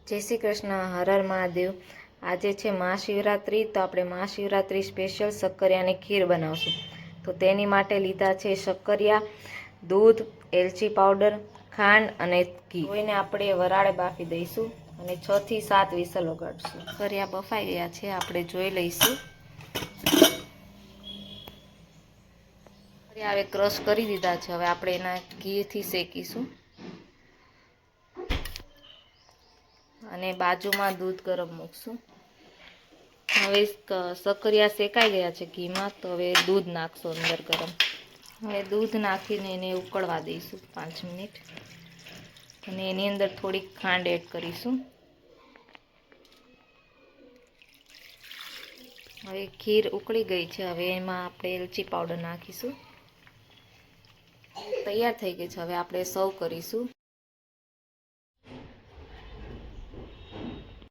જય શ્રી કૃષ્ણ, હર હર મહાદેવ। આજે છે મહાશિવરાત્રી, તો આપણે મહાશિવરાત્રી સ્પેશિયલ શક્કરિયાની ખીર બનાવશું। તો તેની માટે લીધા છે શક્કરિયા, દૂધ, એલચી પાવડર, ખાંડ અને ઘી। કોઈને આપણે વરાળે બાફી દઈશું અને 6 થી 7 વિસલ વગાડશું। શક્કરિયા બફાઈ ગયા છે, આપણે જોઈ લઈશું। હવે ક્રશ કરી દીધા છે, હવે આપણે એના ઘીથી શેકીશું અને બાજુમાં દૂધ ગરમ મૂકશું। હવે શક્કરિયા શેકાઈ ગયા છે ઘીમાં, તો હવે દૂધ નાખશું અંદર ગરમ। હવે દૂધ નાખીને એને ઉકળવા દઈશું 5 મિનિટ અને એની અંદર થોડીક ખાંડ એડ કરીશું। હવે ખીર ઉકળી ગઈ છે, હવે એમાં આપણે એલચી પાવડર નાખીશું। તૈયાર થઈ ગઈ છે, હવે આપણે સર્વ કરીશું।